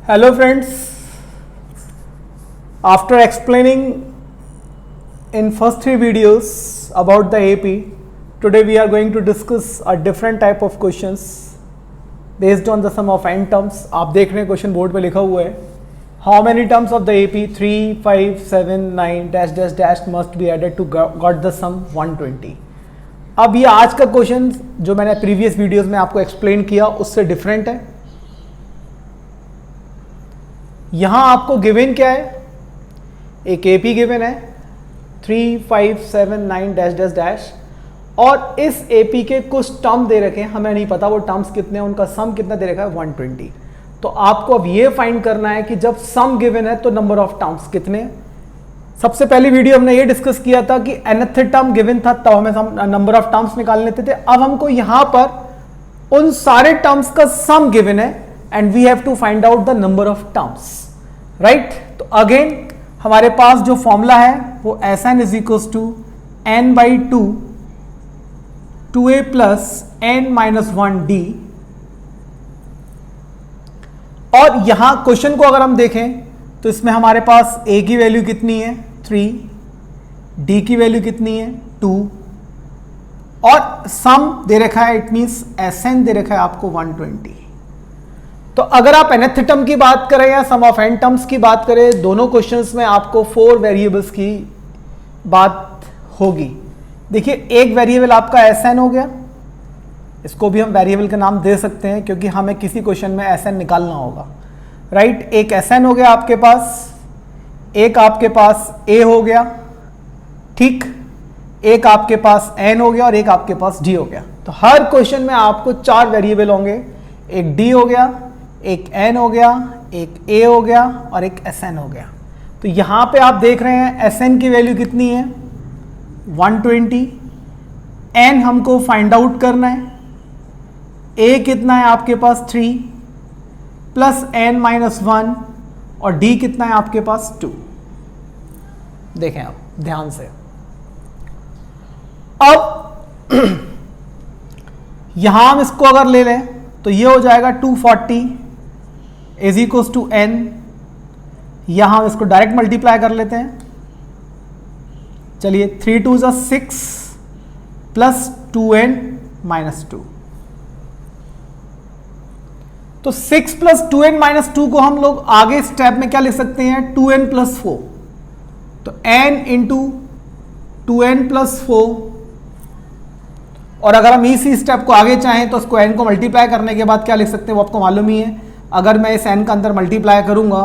Hello friends, after explaining in first 3 videos about the AP, today we are going to discuss a different type of questions based on the sum of n terms. आप देख रहे हैं question board पे लिखा हुआ है How many terms of the AP 3, 5, 7, 9 dash dash dash must be added to got the sum 120. अब ये आज का क्वेश्चन जो मैंने प्रीवियस वीडियोस में आपको एक्सप्लेन किया उससे डिफरेंट है. यहां आपको गिवन क्या है, एक एपी गिवन है 3, 5, 7, 9 डैश डैश डैश और इस एपी के कुछ टर्म दे रखे हैं. हमें नहीं पता वो टर्म्स कितने हैं, उनका सम कितना दे रखा है 120. तो आपको अब ये फाइंड करना है कि जब सम गिवन है तो नंबर ऑफ टर्म्स कितने हैं. सबसे पहली वीडियो हमने ये डिस्कस किया था कि nth टर्म गिवन था तब हमें नंबर ऑफ टर्म्स निकाल लेते थे. अब हमको यहां पर उन सारे टर्म्स का सम गिवन है and we have to find out the number of terms, right. तो अगेन हमारे पास जो फॉर्मूला है वो Sn is equals to n by 2a plus n minus 1d. और यहां क्वेश्चन को अगर हम देखें तो इसमें हमारे पास a की वैल्यू कितनी है 3, d की वैल्यू कितनी है 2 और सम दे रखा है, इट मींस Sn दे रखा है आपको 120. तो अगर आप nth टर्म की बात करें या सम ऑफ n टर्म्स की बात करें, दोनों क्वेश्चंस में आपको 4 वेरिएबल्स की बात होगी. देखिए एक वेरिएबल आपका Sn हो गया, इसको भी हम वेरिएबल का नाम दे सकते हैं क्योंकि हमें किसी क्वेश्चन में Sn निकालना होगा, राइट. एक Sn हो गया आपके पास, एक आपके पास a हो गया, ठीक, एक आपके पास n हो गया और एक आपके पास d हो गया. तो हर क्वेश्चन में आपको 4 वेरिएबल होंगे, एक d हो गया, एक n हो गया, एक a हो गया और एक Sn हो गया. तो यहां पे आप देख रहे हैं Sn की वैल्यू कितनी है 120, n हमको फाइंड आउट करना है, a कितना है आपके पास 3 प्लस n माइनस 1 और d कितना है आपके पास 2. देखें आप ध्यान से. अब यहां हम इसको अगर ले लें तो ये हो जाएगा 240 इज इक्वल्स टू n. यहां हम इसको डायरेक्ट मल्टीप्लाई कर लेते हैं. चलिए 3 2 6 प्लस 2n माइनस 2. तो 6 प्लस 2n माइनस 2 को हम लोग आगे स्टेप में क्या लिख सकते हैं 2n प्लस 4. तो n इंटू 2n प्लस 4. और अगर हम इसी स्टेप को आगे चाहें तो उसको n को मल्टीप्लाई करने के बाद क्या लिख सकते हैं वो आपको मालूम ही है. अगर मैं इस n का अंदर मल्टीप्लाई करूंगा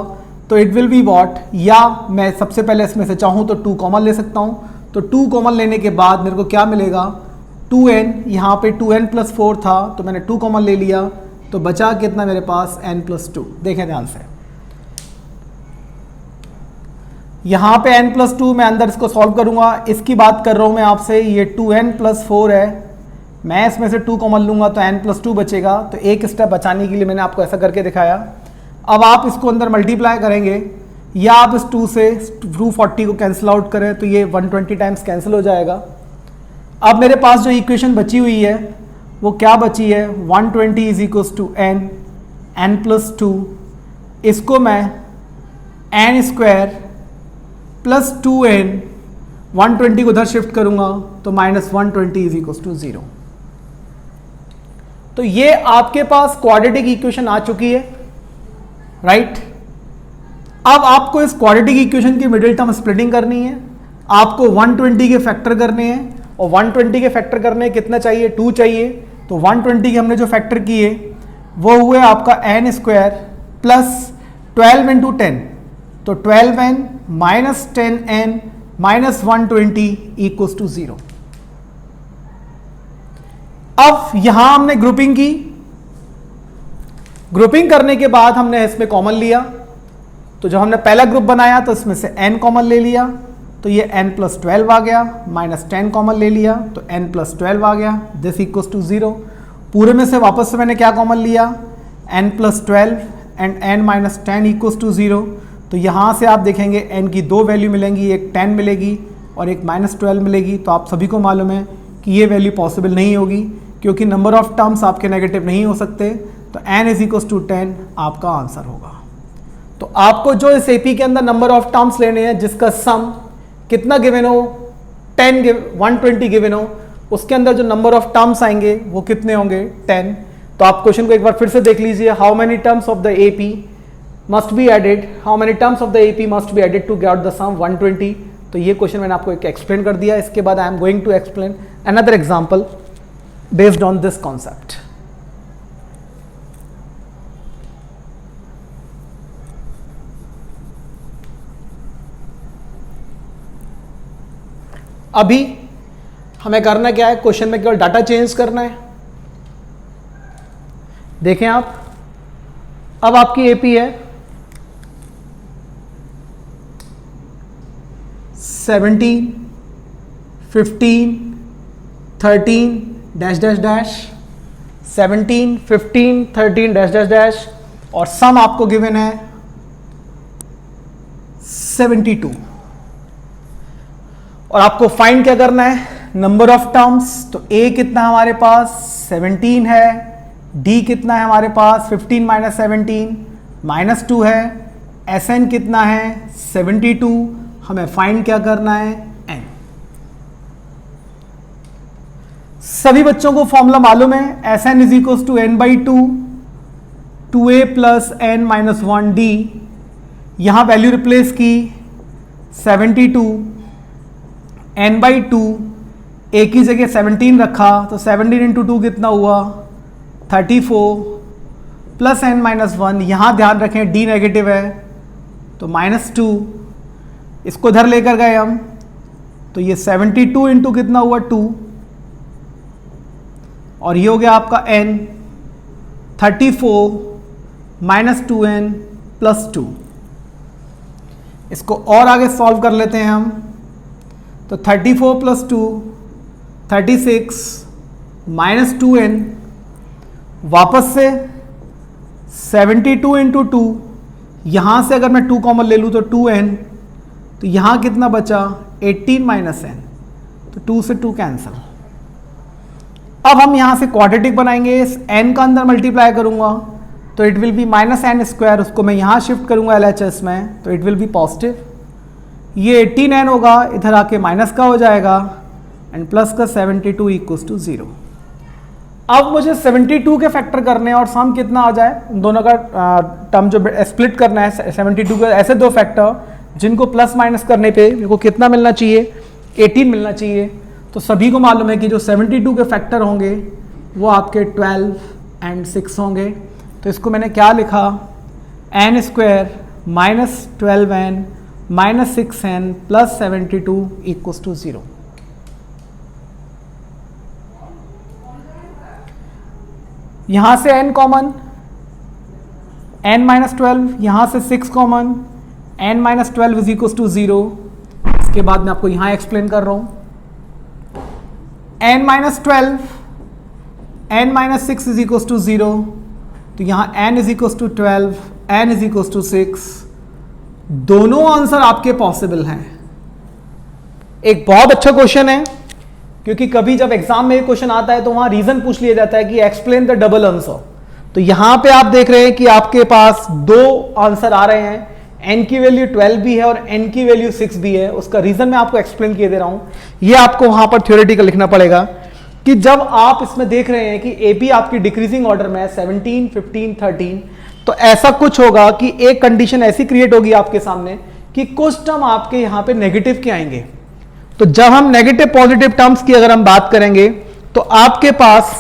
तो इट विल बी व्हाट, या मैं सबसे पहले इसमें से चाहूं तो 2 कॉमन ले सकता हूं. तो 2 कॉमन लेने के बाद मेरे को क्या मिलेगा 2n. यहां पे 2n प्लस 4 था तो मैंने 2 कॉमन ले लिया, तो बचा कितना मेरे पास n प्लस 2. देखें ध्यान से, यहां पे n प्लस 2 मैं अंदर इसको सॉल्व करूंगा. इसकी बात कर रहा हूं मैं आपसे, ये 2n प्लस 4 है, मैं इसमें से 2 कॉमन लूंगा तो n प्लस 2 बचेगा. तो एक स्टेप बचाने के लिए मैंने आपको ऐसा करके दिखाया. अब आप इसको अंदर मल्टीप्लाई करेंगे या आप इस 2 से 240 को कैंसिल आउट करें तो ये 120 टाइम्स कैंसिल हो जाएगा. अब मेरे पास जो इक्वेशन बची हुई है वो क्या बची है 120 is equals to n plus 2. इसको मैं n स्क्वायर प्लस 2n 120 को उधर शिफ्ट करूंगा तो माइनस 120 इज इक्वल्स टू 0. तो ये आपके पास क्वाड्रेटिक इक्वेशन आ चुकी है, राइट. अब आपको इस क्वाड्रेटिक इक्वेशन की मिडिल टर्म स्प्लिटिंग करनी है. आपको 120 के फैक्टर करने हैं और 120 के फैक्टर करने कितना चाहिए 2 चाहिए. तो 120 के हमने जो फैक्टर किए वो हुए आपका n स्क्वायर प्लस 12 इंटू 10. तो 12n minus 10n minus 120 equals to 0. अब यहां हमने ग्रुपिंग की, ग्रुपिंग करने के बाद हमने इसमें कॉमन लिया. तो जब हमने पहला ग्रुप बनाया तो इसमें से n कॉमन ले लिया तो ये n प्लस 12 आ गया, माइनस 10 कॉमन ले लिया तो n प्लस 12 आ गया. This equals to 0. पूरे में से वापस से मैंने क्या कॉमन लिया n plus 12 and n minus 10 equals to 0. तो यहाँ से आप देखेंगे n की 2 वैल्यू मिलेंगी, एक 10 मिलेगी और एक माइनस 12 मिलेगी. तो आप सभी को मालूम है कि ये वैल्यू पॉसिबल नहीं होगी क्योंकि नंबर ऑफ टर्म्स आपके नेगेटिव नहीं हो सकते. तो n इज इक्वल्स टू 10 आपका आंसर होगा. तो आपको जो इस एपी के अंदर नंबर ऑफ टर्म्स लेने हैं जिसका सम कितना गिवन हो, 120 गिवन हो, उसके अंदर जो नंबर ऑफ टर्म्स आएंगे वो कितने होंगे, 10। तो आप क्वेश्चन को एक बार फिर से देख लीजिए, how many terms of the AP must be added, how many terms of the AP must be added to get the sum 120। तो ये क्वेश्चन मैंने आपको एक एक्सप्लेन कर दिया। इसके बाद I am going to explain another example based on this concept. अभी हमें करना क्या है, क्वेश्चन में केवल डाटा चेंज करना है। देखें आप, अब आपकी एपी है 17, 15, 13 dash dash dash, 17, 15, 13 dash dash dash, और सम आपको गिवन है 72। और आपको फाइंड क्या करना है, नंबर ऑफ टर्म्स। तो ए कितना हमारे पास 17 है, डी कितना है हमारे पास 15 माइनस 17 -2 है, एस एन कितना है 72। हमें फाइंड क्या करना है, एन। सभी बच्चों को फॉर्मूला मालूम है, S N is equal to N by 2a plus N minus 1 D. यहां वैल्यू रिप्लेस की 72, n बाई 2, ए की जगह 17 रखा तो 17 इंटू 2 कितना हुआ 34 प्लस n माइनस 1। यहां ध्यान रखें d नेगेटिव है तो -2, इसको इधर लेकर गए हम तो ये 72 इंटू कितना हुआ 2, और ये हो गया आपका n 34 माइनस 2n प्लस 2। इसको और आगे सॉल्व कर लेते हैं हम, तो 34 प्लस 2 36 माइनस 2n, वापस से 72 इंटू 2, यहाँ से अगर मैं 2 कॉमन ले लूँ तो 2n, तो यहाँ कितना बचा 18 माइनस n, तो 2 से 2 कैंसल। अब हम यहाँ से क्वाड्रेटिक बनाएंगे, इस n का अंदर मल्टीप्लाई करूँगा तो it will be minus N square, उसको मैं यहाँ शिफ्ट करूँगा LHS में तो इट विल बी पॉजिटिव। ये 18n होगा, इधर आके माइनस का हो जाएगा एंड प्लस का 72 इक्वल्स टू 0। अब मुझे 72 के फैक्टर करने हैं और सम कितना आ जाए, दोनों का टर्म जो स्प्लिट करना है 72 के ऐसे दो फैक्टर जिनको प्लस माइनस करने पे मेरे को कितना मिलना चाहिए, 18 मिलना चाहिए। तो सभी को मालूम है कि जो 72 के फैक्टर होंगे वो आपके 12 एंड 6 होंगे। तो इसको मैंने क्या लिखा, n square minus 12n minus 6n plus 72 equals to 0। यहां से n कॉमन, n माइनस 12, यहां से 6 common, n minus 12 is equals to 0। इसके बाद मैं आपको यहां एक्सप्लेन कर रहा हूं, n minus 12, n minus 6 is equals to 0। तो यहां n is equals to 12, n is equals to 6। दोनों आंसर आपके पॉसिबल हैं। एक बहुत अच्छा क्वेश्चन है, क्योंकि कभी जब एग्जाम में क्वेश्चन आता है तो वहां रीजन पूछ लिया जाता है कि एक्सप्लेन द डबल आंसर। तो यहां पे आप देख रहे हैं कि आपके पास दो आंसर आ रहे हैं, n की वैल्यू 12 भी है और n की वैल्यू 6 भी है। उसका रीजन मैं आपको एक्सप्लेन किए दे रहा हूं। ये आपको वहां पर थ्योरेटिकल लिखना पड़ेगा कि जब आप इसमें देख रहे हैं कि ए बी आपकी डिक्रीजिंग ऑर्डर में है 17, 15, 13, तो ऐसा कुछ होगा कि एक कंडीशन ऐसी क्रिएट होगी आपके सामने कि कुछ टर्म आपके यहां पे नेगेटिव के आएंगे। तो जब हम नेगेटिव पॉजिटिव टर्म्स की अगर हम बात करेंगे तो आपके पास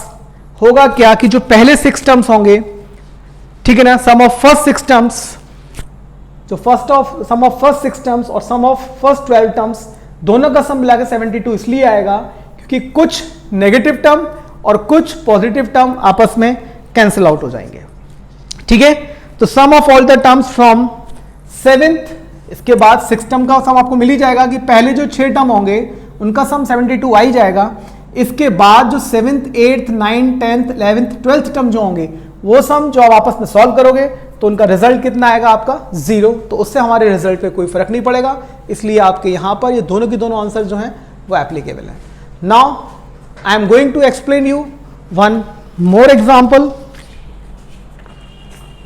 होगा क्या कि जो पहले 6 टर्म्स होंगे, ठीक है ना, सम ऑफ फर्स्ट 6 टर्म्स, जो सम ऑफ फर्स्ट 6 टर्म्स और सम ऑफ फर्स्ट 12 टर्म्स दोनों का सम मिलाकर 72 इसलिए आएगा क्योंकि कुछ नेगेटिव टर्म और कुछ पॉजिटिव टर्म आपस में कैंसिल आउट हो जाएंगे। ठीक है, तो sum of all the terms from 7th, इसके बाद 6 टर्म का सम आपको मिल ही जाएगा कि पहले जो 6 टर्म होंगे उनका सम 72 आ ही जाएगा। इसके बाद जो 7th, 8th, 9th, 10th, 11th, 12th term जो होंगे वो सम जो आप आपस में सॉल्व करोगे तो उनका रिजल्ट कितना आएगा आपका 0। तो उससे हमारे रिजल्ट पे कोई फर्क नहीं पड़ेगा, इसलिए आपके यहां पर ये दोनों के दोनों आंसर जो हैं वो एप्लीकेबल है। Now I am going to explain you one more example.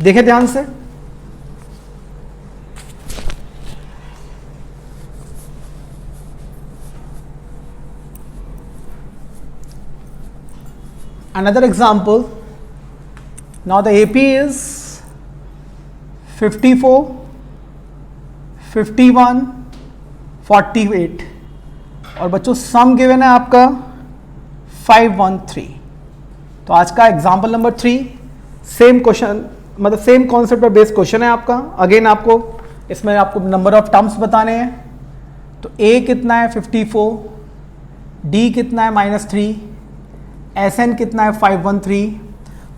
देखें ध्यान से, another example. Now the AP is 54, 51, 48 और बच्चों सम गिवन है आपका 513. तो आज का एग्जाम्पल नंबर 3 सेम क्वेश्चन, मतलब सेम कॉन्सेप्ट पर बेस्ड क्वेश्चन है आपका. अगेन आपको इसमें आपको नंबर ऑफ टर्म्स बताने हैं. तो A कितना है 54, D कितना है -3, SN कितना है 513.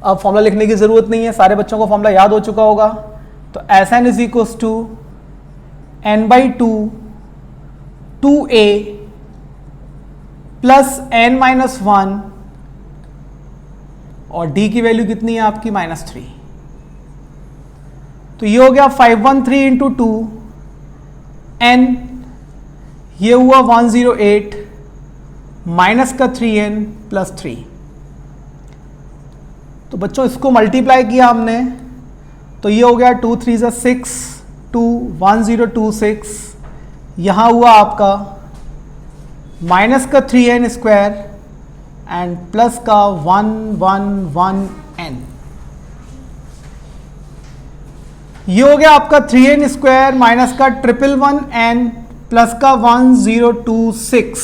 अब फॉर्मूला लिखने की ज़रूरत नहीं है, सारे बच्चों को फॉर्मूला याद हो चुका होगा. तो SN is equals to n/2 2A plus n-1 और D की वैल्यू कितनी है आपकी -3. तो ये हो गया 513 इंटू 2 n, ये हुआ 108 माइनस का 3n प्लस 3. तो बच्चों इसको मल्टीप्लाई किया हमने तो ये हो गया 2 3 6 2 1026. यहाँ हुआ आपका माइनस का 3n स्क्वायर एंड प्लस का 111n. ये हो गया आपका 3n स्क्वायर माइनस का 111n प्लस का 1026.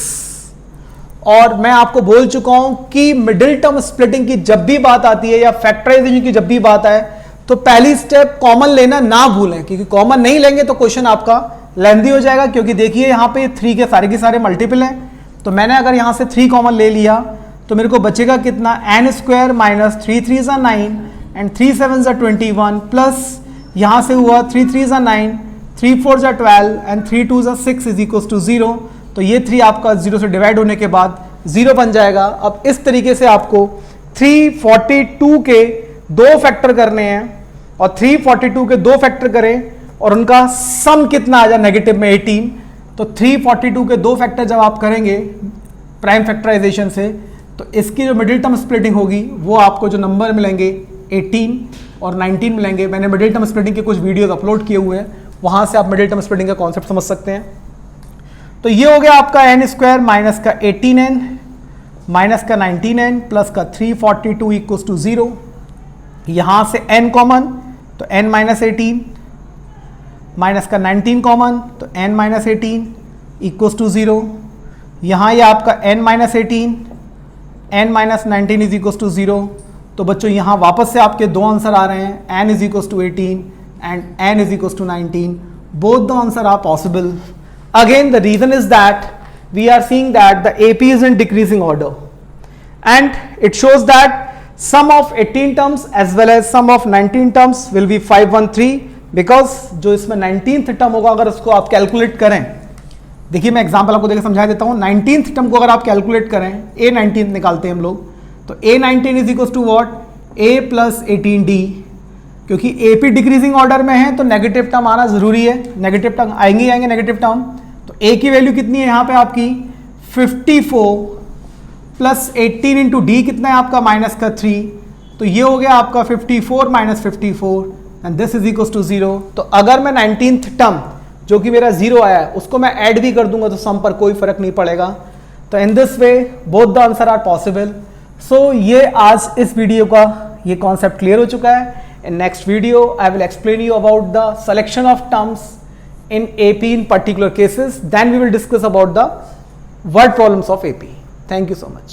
और मैं आपको बोल चुका हूं कि मिडिल टर्म स्प्लिटिंग की जब भी बात आती है या फैक्टराइजेशन की जब भी बात आए तो पहली स्टेप कॉमन लेना ना भूलें, क्योंकि कॉमन नहीं लेंगे तो क्वेश्चन आपका लेंथी हो जाएगा. क्योंकि देखिए यहाँ पे 3 के सारे मल्टीपल हैं. तो मैंने अगर यहाँ से 3 कॉमन ले लिया तो मेरे को बचेगा कितना n square minus 3 3 9 and 3 7 21 plus यहाँ से हुआ 3 3 9 3 4 12 एंड 3 2 6 इज इक्वल टू 0. तो ये 3 आपका 0 से डिवाइड होने के बाद 0 बन जाएगा. अब इस तरीके से आपको 342 के 2 फैक्टर करने हैं और 342 के 2 फैक्टर करें और उनका सम कितना आ जाए नेगेटिव में 18. तो 342 के 2 फैक्टर जब आप करेंगे प्राइम फैक्टराइजेशन से तो इसकी जो मिडिल टर्म स्प्लिटिंग होगी वो आपको जो नंबर मिलेंगे 18 और 19 मिलेंगे. मैंने मिडिल टर्म स्प्लिटिंग के कुछ वीडियोस अपलोड किए हुए हैं, वहां से आप मिडिल टर्म स्प्लिटिंग का कॉन्सेप्ट समझ सकते हैं. तो ये हो गया आपका n स्क्वायर माइनस का 18n माइनस का 19n प्लस का 342 इक्वल्स टू 0. यहां से n कॉमन तो n माइनस 18 माइनस का 19 कॉमन तो n माइनस 18 इक्वल्स टू 0. यहाँ ये आपका n minus 18 n minus 19 is equals to 0. तो बच्चों यहाँ वापस से आपके 2 आंसर आ रहे हैं, n is equals to 18 and n is equals to 19. Both the answer are possible. Again, the reason is that we are seeing that the AP is in decreasing order and it shows that sum of 18 terms as well as sum of 19 terms will be 513 because जो इसमें 19th term होगा अगर उसको आप calculate करें, देखिए मैं example आपको देकर समझा देता हूँ. 19th टर्म को अगर आप कैलकुलेट करें, A19 निकालते हैं हम लोग, तो A19 is equal to what A plus 18D. क्योंकि AP डिक्रीजिंग ऑर्डर में है तो नेगेटिव टर्म आना जरूरी है, नेगेटिव टर्म आएंगे नेगेटिव टर्म. तो A की वैल्यू कितनी है यहाँ पे आपकी 54 प्लस 18 इंटू डी कितना है आपका माइनस का 3. तो ये हो गया आपका 54 minus 54 and this is equal to 0. तो अगर मैं 19th टर्म जो कि मेरा 0 आया है उसको मैं ऐड भी कर दूंगा तो सम पर कोई फर्क नहीं पड़ेगा. तो in this way both the answer are possible. So ये आज इस वीडियो का ये कॉन्सेप्ट क्लियर हो चुका है. In next video, I will explain you about the selection of terms in AP in particular cases. Then we will discuss about the word problems of AP. Thank you so much.